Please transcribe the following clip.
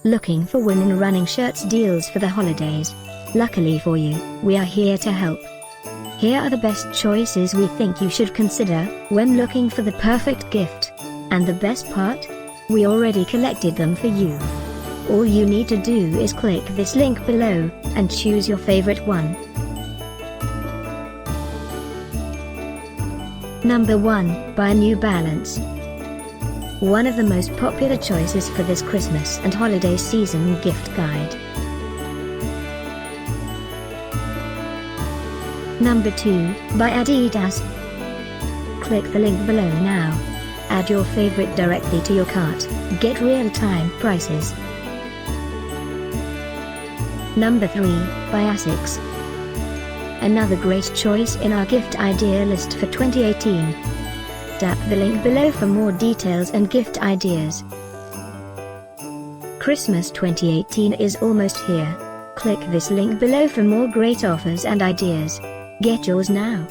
Looking for women running shirts deals for the holidays? Luckily for you, we are here to help. Here are the best choices we think you should consider when looking for the perfect gift. And the best part? We already collected them for you. All you need to do is click this link below, and choose your favorite one. Number 1, buy New Balance. One of the most popular choices for this Christmas and holiday season gift guide. Number 2, buy Adidas. Click the link below now. Add your favorite directly to your cart, get real-time prices. Number 3, buy Asics. Another great choice in our gift idea list for 2018. Tap the link below for more details and gift ideas. Christmas 2018 is almost here. Click this link below for more great offers and ideas. Get yours now.